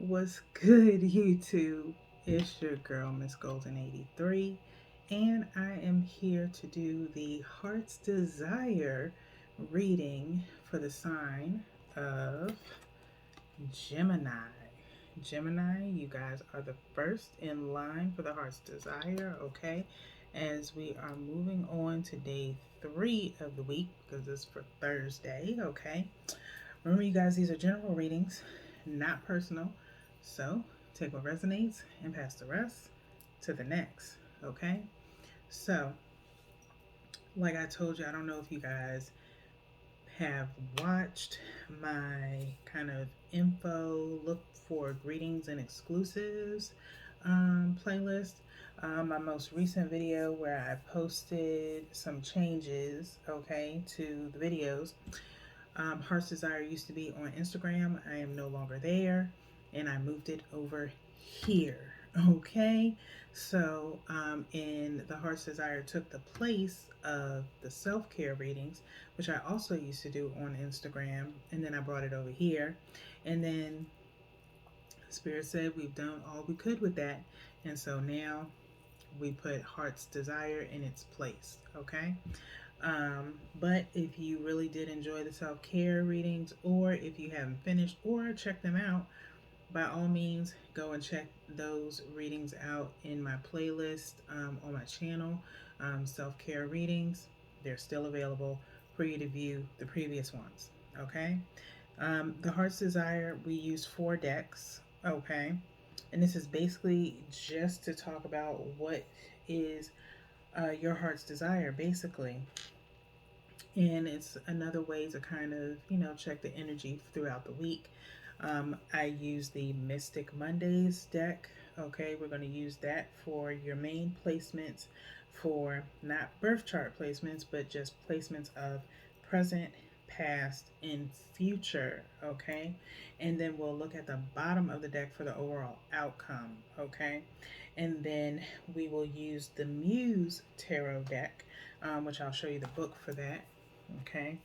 What's good, YouTube? It's your girl, Miss Golden 83, and I am here to do the Heart's Desire reading for the sign of Gemini. Gemini, you guys are the first in line for the Heart's Desire, okay? As we are moving on to day 3 of the week, because it's for Thursday, okay? Remember, you guys, these are general readings, not personal. So take what resonates and pass the rest to the next. Okay? So, like I told you, I don't know if you guys have watched my kind of info, look for greetings and exclusives playlist. My most recent video where I posted some changes, okay, to the videos. Heart's Desire used to be on Instagram. I am no longer there, and I moved it over here. Okay, so and the Heart's Desire took the place of the self-care readings, which I also used to do on Instagram, and then I brought it over here, and then Spirit said we've done all we could with that, and so now we put Heart's Desire in its place. Okay. But if you really did enjoy the self care readings, or if you haven't finished or checked them out, by all means, go and check those readings out in my playlist on my channel, self care readings. They're still available for you to view the previous ones. Okay. The Heart's Desire, we use 4 decks. Okay. And this is basically just to talk about what is your heart's desire, basically. And it's another way to kind of, check the energy throughout the week. I use the Mystic Mondays deck. Okay, we're going to use that for your main placements, for not birth chart placements, but just placements of present, past, and future. Okay, and then we'll look at the bottom of the deck for the overall outcome. Okay, and then we will use the Muse Tarot deck, which I'll show you the book for that. Okay,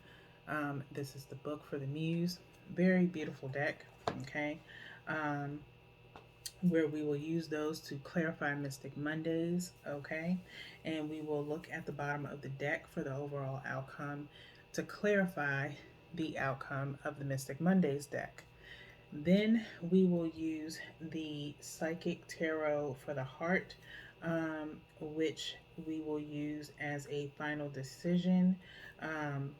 this is the book for the Muse. Very beautiful deck. Okay, um, where we will use those to clarify Mystic Mondays. Okay, and we will look at the bottom of the deck for the overall outcome to clarify the outcome of the Mystic Mondays deck. Then we will use the Psychic Tarot for the heart, which we will use as a final decision, um,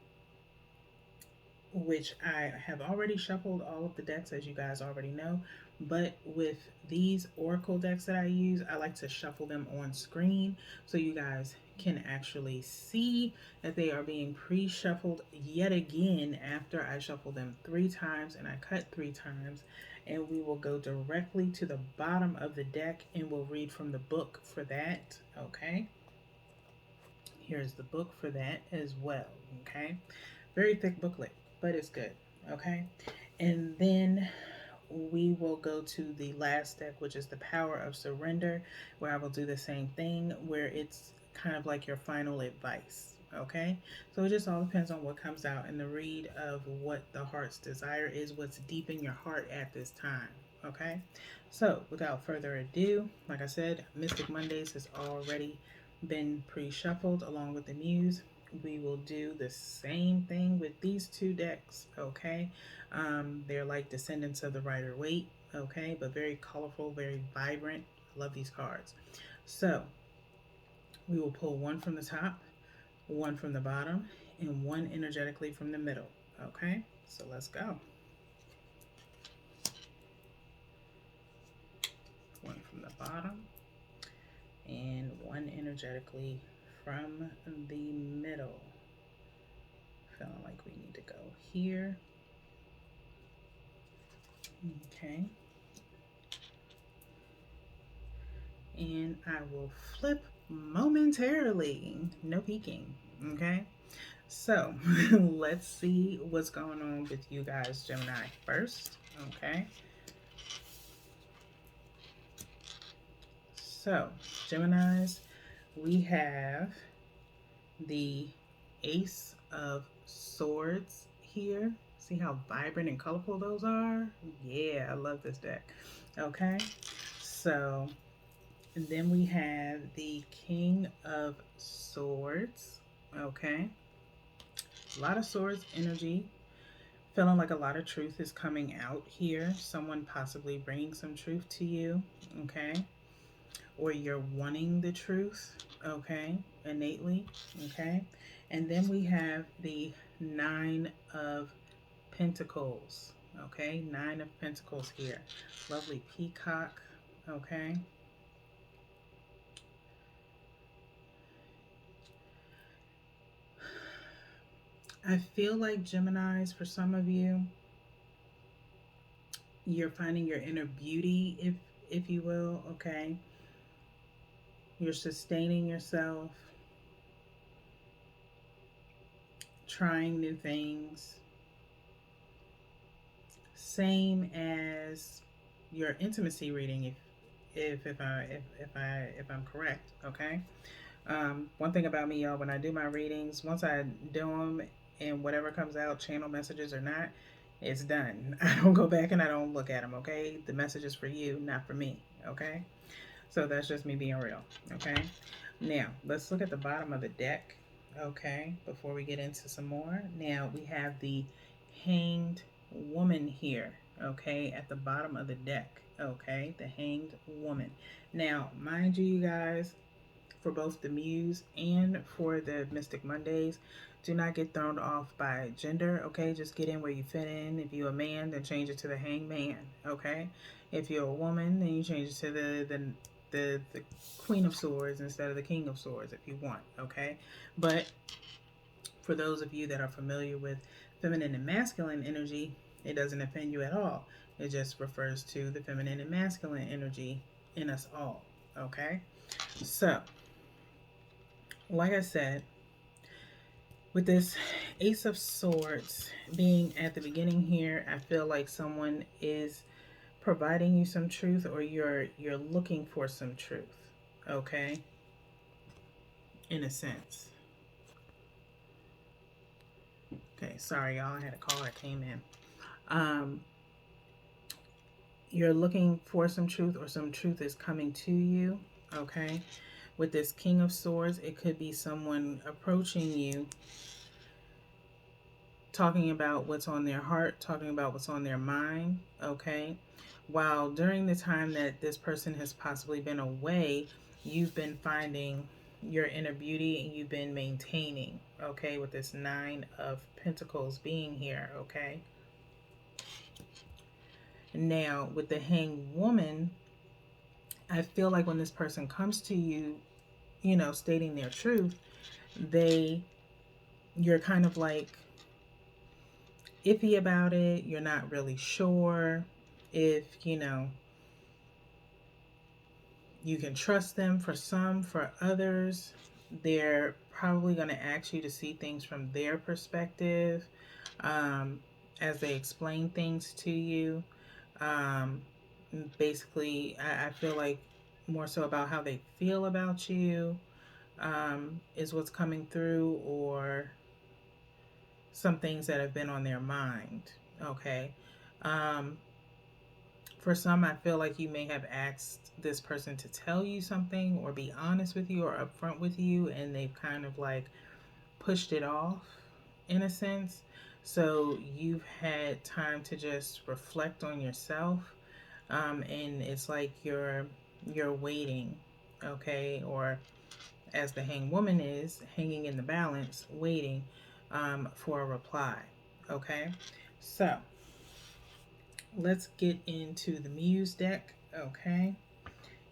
which I have already shuffled all of the decks, as you guys already know. But with these oracle decks that I use, I like to shuffle them on screen so you guys can actually see that they are being pre-shuffled yet again after I shuffle them 3 times and I cut 3 times. And we will go directly to the bottom of the deck and we'll read from the book for that. Okay, here's the book for that as well. Okay, very thick booklet, but it's good. Okay, and then we will go to the last deck, which is the Power of Surrender, where I will do the same thing, where it's kind of like your final advice. Okay, so it just all depends on what comes out in the read of what the heart's desire is, what's deep in your heart at this time. Okay, so without further ado, like I said, Mystic Mondays has already been pre-shuffled along with the Muse. We will do the same thing with these 2 decks. Okay, they're like descendants of the Rider Waite. Okay, but very colorful, very vibrant. I love these cards. So we will pull one from the top, one from the bottom, and one energetically from the middle. Okay, so let's go. One from the bottom and one energetically from the middle. Feeling like we need to go here. Okay. And I will flip momentarily. No peeking. Okay. So let's see what's going on with you guys, Gemini, first. Okay. So, Geminis, we have the Ace of Swords here. See how vibrant and colorful those are? Yeah, I love this deck. Okay, so and then we have the King of Swords. Okay, a lot of swords energy. Feeling like a lot of truth is coming out here. Someone possibly bringing some truth to you. Okay, or you're wanting the truth. Okay, innately. Okay, and then we have the Nine of Pentacles. Okay, Nine of Pentacles here. Lovely peacock. Okay. I feel like Geminis, for some of you, you're finding your inner beauty, if you will. Okay, you're sustaining yourself, trying new things. Same as your intimacy reading, if I'm correct. Okay. One thing about me, y'all, when I do my readings, once I do them and whatever comes out, channel messages or not, it's done. I don't go back and I don't look at them, okay? The message is for you, not for me, okay? So that's just me being real, okay? Now, let's look at the bottom of the deck, okay, before we get into some more. Now, we have the Hanged Woman here, okay, at the bottom of the deck, okay? The Hanged Woman. Now, mind you, you guys, for both the Muse and for the Mystic Mondays, do not get thrown off by gender, okay? Just get in where you fit in. If you're a man, then change it to the hangman, okay? If you're a woman, then you change it to the Queen of Swords instead of the King of Swords if you want, okay? But for those of you that are familiar with feminine and masculine energy, it doesn't offend you at all. It just refers to the feminine and masculine energy in us all, okay? So, like I said, with this Ace of Swords being at the beginning here, I feel like someone is providing you some truth, or you're looking for some truth, okay? In a sense. Okay, sorry y'all, I had a call that came in. You're looking for some truth, or some truth is coming to you, okay? With this King of Swords, it could be someone approaching you, talking about what's on their heart, talking about what's on their mind, okay? While during the time that this person has possibly been away, you've been finding your inner beauty and you've been maintaining, okay, with this Nine of Pentacles being here, okay? Now, with the Hanged Woman, I feel like when this person comes to you, you know, stating their truth, you're kind of like iffy about it. You're not really sure if, you know, you can trust them. For some, for others, they're probably going to ask you to see things from their perspective as they explain things to you. Basically, I feel like more so about how they feel about you is what's coming through, or some things that have been on their mind, okay? For some, I feel like you may have asked this person to tell you something or be honest with you or upfront with you, and they've kind of like pushed it off in a sense. So you've had time to just reflect on yourself, and it's like you're waiting, okay? Or as the Hanged Woman is, hanging in the balance, waiting for a reply, okay? So let's get into the Muse deck, okay,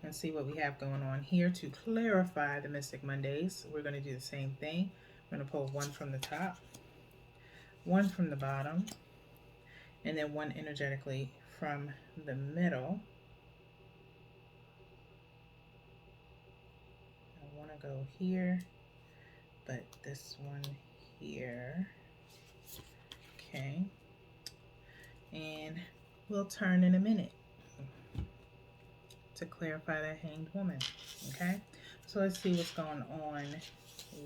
and see what we have going on here to clarify the Mystic Mondays. We're going to do the same thing. I'm going to pull one from the top, one from the bottom, and then one energetically from the middle. I want to go here, but this one here, okay, and we'll turn in a minute to clarify that Hanged Woman, okay? So let's see what's going on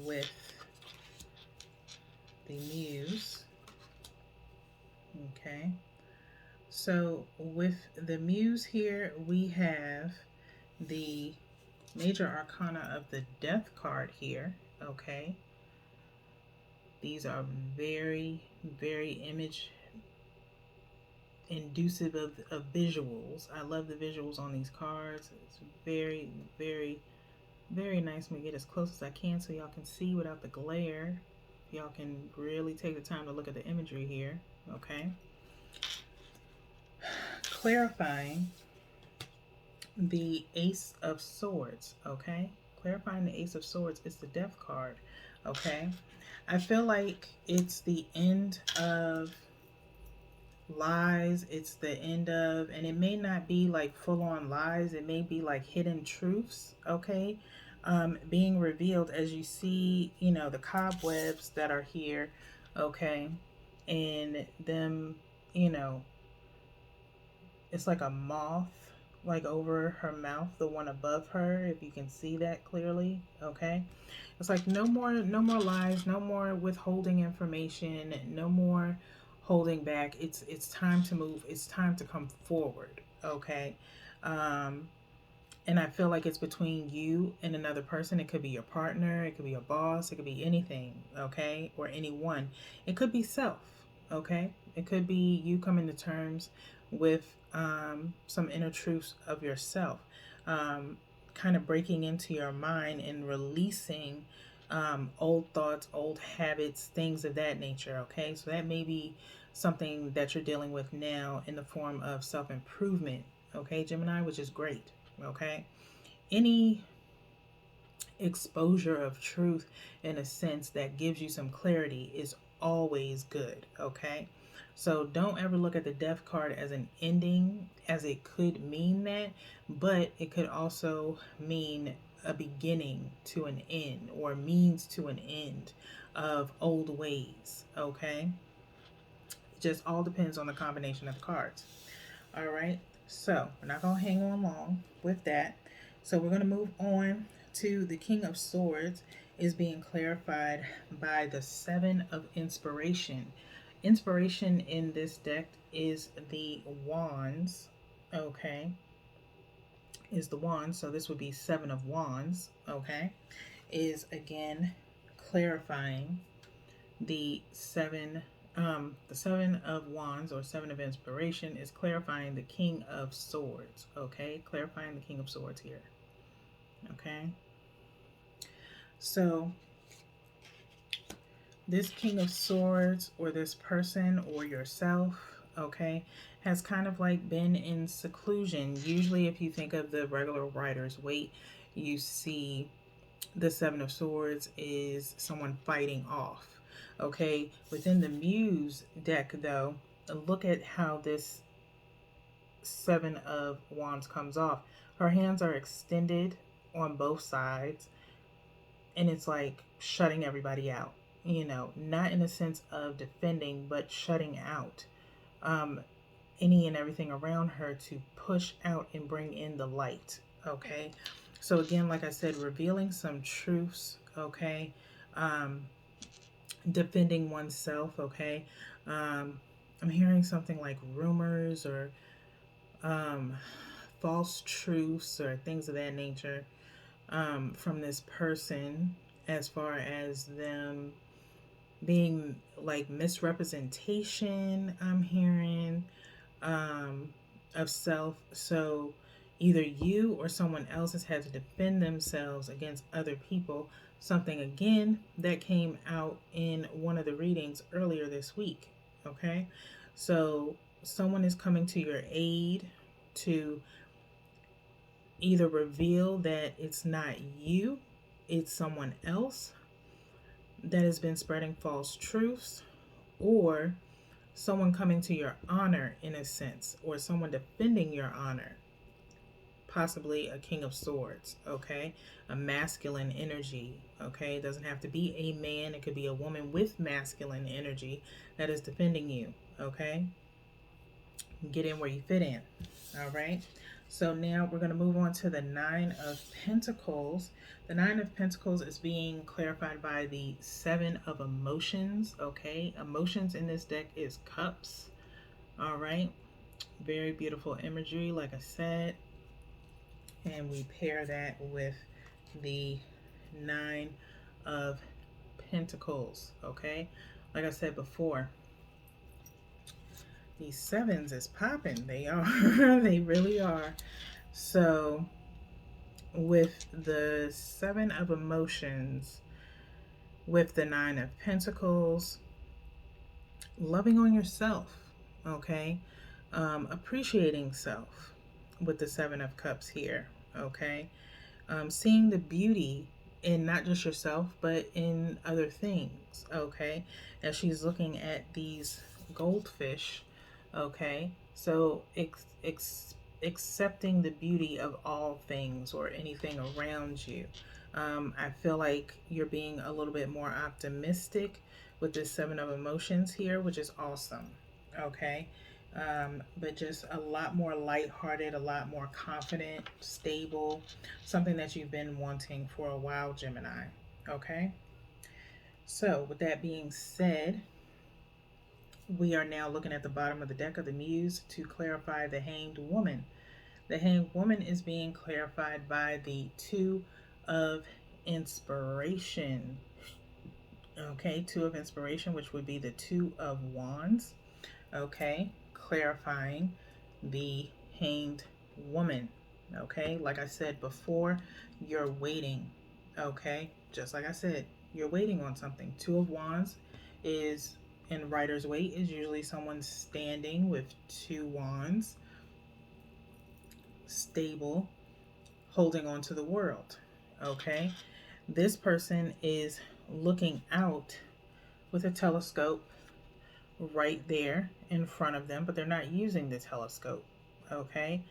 with the Muse. Okay. So with the Muse here, we have the major arcana of the Death card here. Okay. These are very, very image inducive of visuals. I love the visuals on these cards. It's very, very, very nice. I'm going to get as close as I can so y'all can see without the glare. Y'all can really take the time to look at the imagery here. Okay. Clarifying the Ace of Swords. Okay. Clarifying the Ace of Swords is the Death card. Okay. I feel like it's the end of lies. It's the end of, and it may not be like full on lies, it may be like hidden truths. Okay. Being revealed as you see, you know, the cobwebs that are here. Okay. And them, you know, it's like a moth like over her mouth, the one above her, if you can see that clearly. Okay. It's like no more lies, no more withholding information, no more holding back. It's time to move. It's time to come forward. Okay. Um and I feel like it's between you and another person. It could be your partner, it could be your boss, it could be anything, okay? Or anyone. It could be self, okay? It could be you coming to terms with some inner truths of yourself, kind of breaking into your mind and releasing old thoughts, old habits, things of that nature, okay? So that may be something that you're dealing with now in the form of self improvement, okay, Gemini, which is great. Okay. Any exposure of truth in a sense that gives you some clarity is always good. Okay. So don't ever look at the Death card as an ending, as it could mean that, but it could also mean a beginning to an end, or means to an end of old ways. Okay. It just all depends on the combination of the cards. All right. So we're not going to hang on long with that. So we're going to move on to the King of Swords is being clarified by the Seven of Inspiration. Inspiration in this deck is the Wands. Okay. Is the Wands. So this would be Seven of Wands. Okay. Is again clarifying the Seven of Wands, or Seven of Inspiration, is clarifying the King of Swords. Okay, clarifying the King of Swords here. Okay, so this King of Swords, or this person, or yourself, okay, has kind of like been in seclusion. Usually, if you think of the regular Rider's Waite, you see the Seven of Swords is someone fighting off. Okay, within the Muse deck, though, look at how this Seven of Wands comes off. Her hands are extended on both sides, and it's like shutting everybody out. You know, not in a sense of defending, but shutting out any and everything around her to push out and bring in the light. Okay, so again, like I said, revealing some truths. Okay, defending oneself. Okay, I'm hearing something like rumors, or false truths, or things of that nature, from this person, as far as them being like misrepresentation, I'm hearing, of self. So either you or someone else has had to defend themselves against other people. Something again that came out in one of the readings earlier this week. Okay, so someone is coming to your aid to either reveal that it's not you, it's someone else that has been spreading false truths, or someone coming to your honor in a sense, or someone defending your honor, possibly a King of Swords. Okay, a masculine energy. Okay, it doesn't have to be a man, it could be a woman with masculine energy that is defending you. Okay, get in where you fit in. All right, so now we're going to move on to the Nine of Pentacles. The Nine of Pentacles is being clarified by the Seven of Emotions. Okay, emotions in this deck is Cups. All right. Very beautiful imagery, like I said. And we pair that with the Nine of Pentacles. Okay. Like I said before, these sevens is popping. They are. They really are. So, with the Seven of Emotions, with the Nine of Pentacles, loving on yourself, okay? Appreciating self with the Seven of Cups here, okay? Seeing the beauty in not just yourself, but in other things, okay? As she's looking at these goldfish, okay? So accepting the beauty of all things or anything around you. I feel like you're being a little bit more optimistic with this Seven of Emotions here, which is awesome, okay? But just a lot more lighthearted, a lot more confident, stable, something that you've been wanting for a while, Gemini. Okay? So, with that being said, we are now looking at the bottom of the deck of the Muse to clarify the Hanged Woman. The Hanged Woman is being clarified by the Two of Inspiration. Okay, Two of Inspiration, which would be the Two of Wands. Okay, clarifying the Hanged Woman. Okay, like I said before, you're waiting. Okay, just like I said, you're waiting on something. Two of Wands is in Rider's Waite is usually someone standing with two wands, stable, holding on to the world. Okay, this person is looking out with a telescope right there in front of them, but they're not using the telescope. Okay,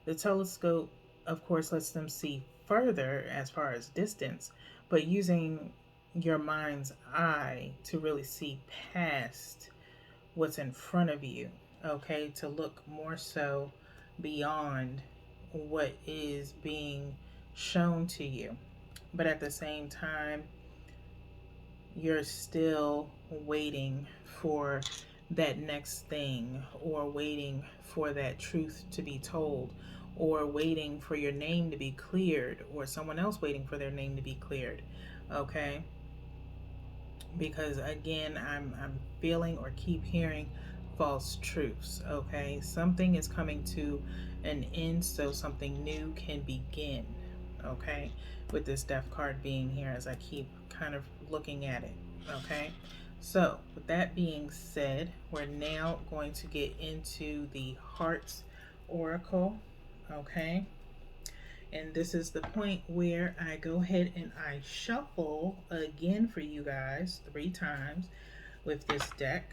the telescope, of course, lets them see further as far as distance, but using your mind's eye to really see past what's in front of you, okay, to look more so beyond what is being shown to you. But at the same time, you're still waiting for that next thing, or waiting for that truth to be told, or waiting for your name to be cleared, or someone else waiting for their name to be cleared. Okay? Because again, I'm feeling or keep hearing false truths. Okay? Something is coming to an end so something new can begin. Okay? With this death card being here, as I keep kind of looking at it. Okay? So, with that being said, we're now going to get into the Hearts Oracle. Okay? And this is the point where I go ahead and I shuffle again for you guys 3 times with this deck.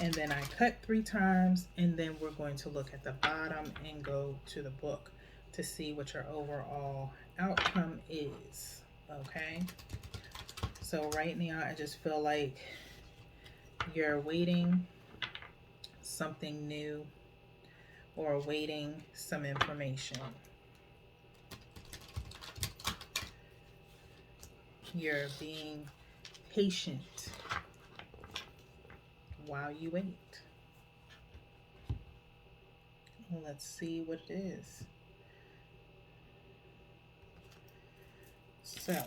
And then I cut 3 times, and then we're going to look at the bottom and go to the book to see what your overall outcome is. Okay? So right now, I just feel like you're waiting something new or waiting some information. You're being patient while you wait. Let's see what it is. So,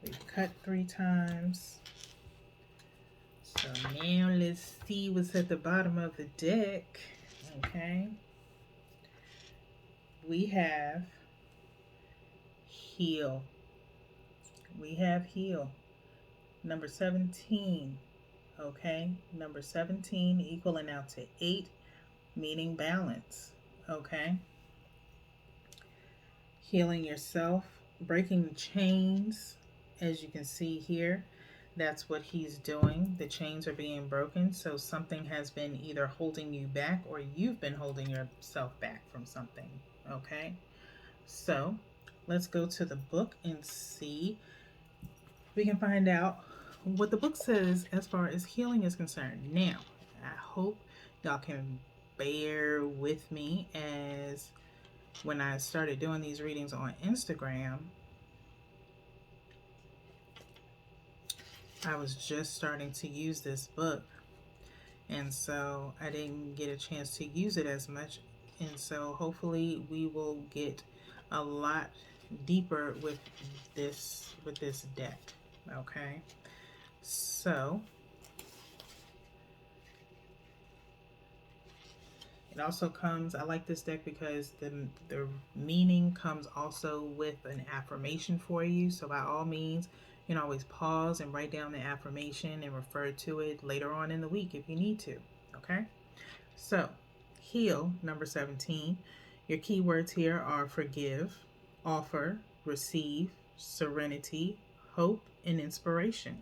we've cut 3 times. So now let's see what's at the bottom of the deck. Okay. We have heal. We have heal. Number 17. Okay. Number 17 equaling out to 8, meaning balance. Okay. Healing yourself, breaking chains, as you can see here. That's what he's doing. The chains are being broken, so something has been either holding you back or you've been holding yourself back from something. Okay, so let's go to the book and see if we can find out what the book says as far as healing is concerned. Now, I hope y'all can bear with me, as when I started doing these readings on Instagram, I was just starting to use this book, and so I didn't get a chance to use it as much. And so hopefully we will get a lot deeper with this deck. Okay. So it also comes, I like this deck because the meaning comes also with an affirmation for you. So by all means, you can always pause and write down the affirmation and refer to it later on in the week if you need to. Okay? So, heal, number 17. Your keywords here are forgive, offer, receive, serenity, hope, and inspiration.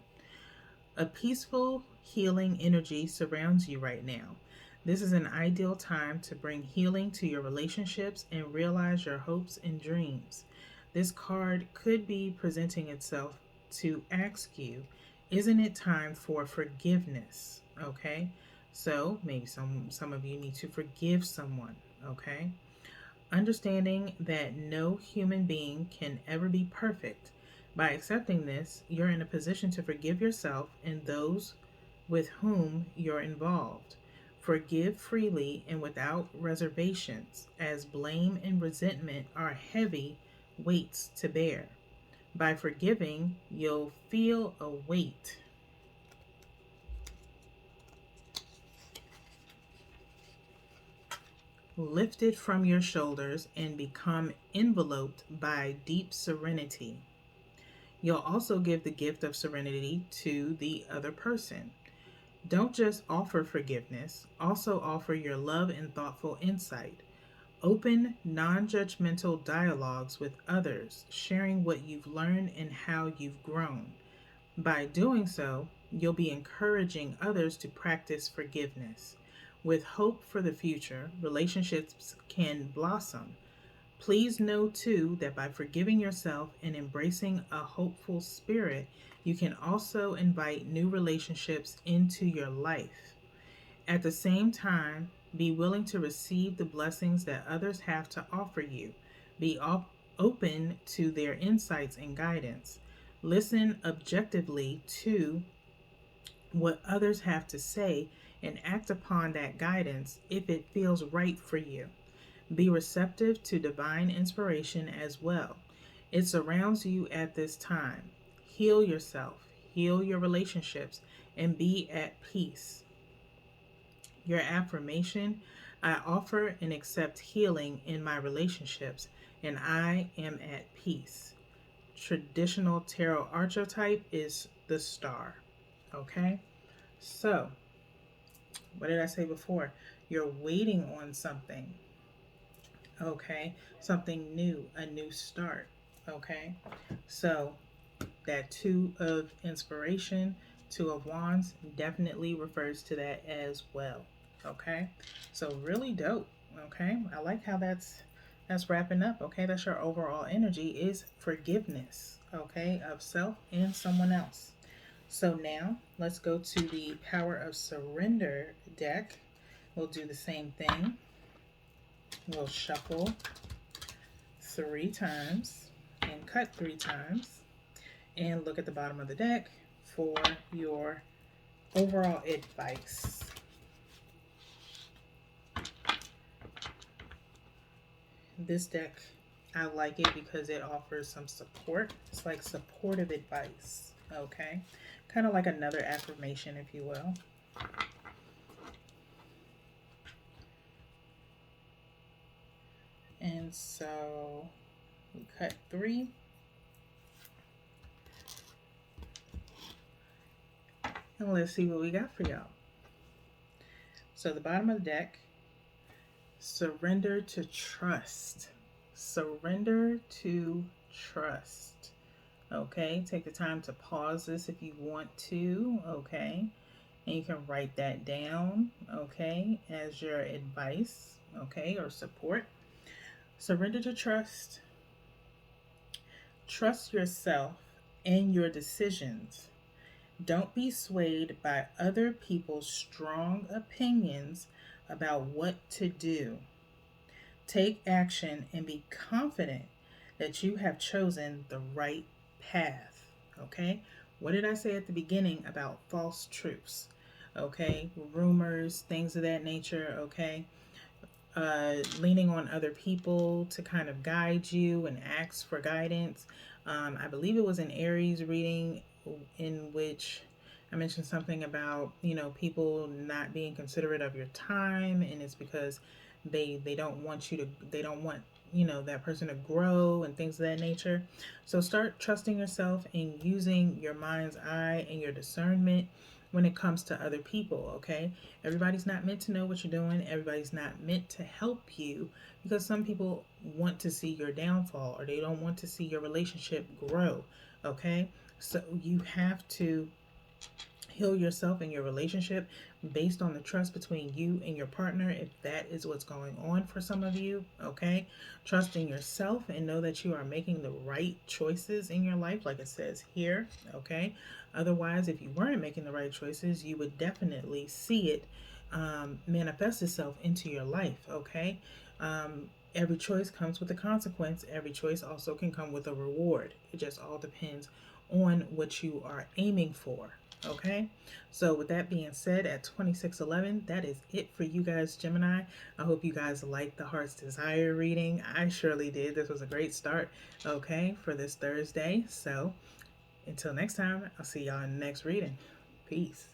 A peaceful, healing energy surrounds you right now. This is an ideal time to bring healing to your relationships and realize your hopes and dreams. This card could be presenting itself to ask you, isn't it time for forgiveness? Okay? So maybe some of you need to forgive someone, okay? Understanding that no human being can ever be perfect. By accepting this, you're in a position to forgive yourself and those with whom you're involved. Forgive freely and without reservations, as blame and resentment are heavy weights to bear. By forgiving, you'll feel a weight lifted from your shoulders and become enveloped by deep serenity. You'll also give the gift of serenity to the other person. Don't just offer forgiveness, also offer your love and thoughtful insight. Open, non judgmental dialogues with others, sharing what you've learned and how you've grown. By doing so, you'll be encouraging others to practice forgiveness. With hope for the future, relationships can blossom. Please know too that by forgiving yourself and embracing a hopeful spirit, you can also invite new relationships into your life. At the same time, be willing to receive the blessings that others have to offer you. Be open to their insights and guidance. Listen objectively to what others have to say and act upon that guidance if it feels right for you. Be receptive to divine inspiration as well. It surrounds you at this time. Heal yourself, heal your relationships, and be at peace. Your affirmation: I offer and accept healing in my relationships, and I am at peace. Traditional tarot archetype is the star. Okay? So, what did I say before? You're waiting on something. Okay? Something new, a new start. Okay? So, that two of inspiration, two of wands definitely refers to that as well. Okay? So really dope. Okay? I like how that's wrapping up. Okay? That's your overall energy is forgiveness, okay, of self and someone else. So now let's go to the Power of Surrender deck. We'll do the same thing. We'll shuffle 3 times and cut 3 times and look at the bottom of the deck for your overall advice. This deck, I like it because it offers some support. It's like supportive advice, okay? Kind of like another affirmation, if you will. And so we cut 3. And let's see what we got for y'all. So the bottom of the deck, surrender to trust. Surrender to trust. Okay, take the time to pause this if you want to. Okay, and you can write that down. Okay, as your advice. Okay, or support. Surrender to trust. Trust yourself and your decisions. Don't be swayed by other people's strong opinions about what to do. Take action and be confident that you have chosen the right path. Okay? What did I say at the beginning about false truths? okay? Rumors, things of that nature, okay? Leaning on other people to kind of guide you and ask for guidance. I believe it was an Aries reading in which I mentioned something about, people not being considerate of your time, and it's because they don't want you to, they don't want, that person to grow and things of that nature. So start trusting yourself and using your mind's eye and your discernment when it comes to other people, okay? Everybody's not meant to know what you're doing. Everybody's not meant to help you, because some people want to see your downfall or they don't want to see your relationship grow, okay? So you have to heal yourself and your relationship based on the trust between you and your partner, if that is what's going on for some of you, okay? Trust in yourself and know that you are making the right choices in your life, like it says here, okay? Otherwise, if you weren't making the right choices, you would definitely see it manifest itself into your life, okay? Every choice comes with a consequence. Every choice also can come with a reward. It just all depends on what you are aiming for. Okay, so with that being said, at 2611, that is it for you guys, Gemini. I hope you guys liked the Heart's Desire reading. I surely did. This was a great start, okay, for this Thursday. So until next time, I'll see y'all in the next reading. Peace.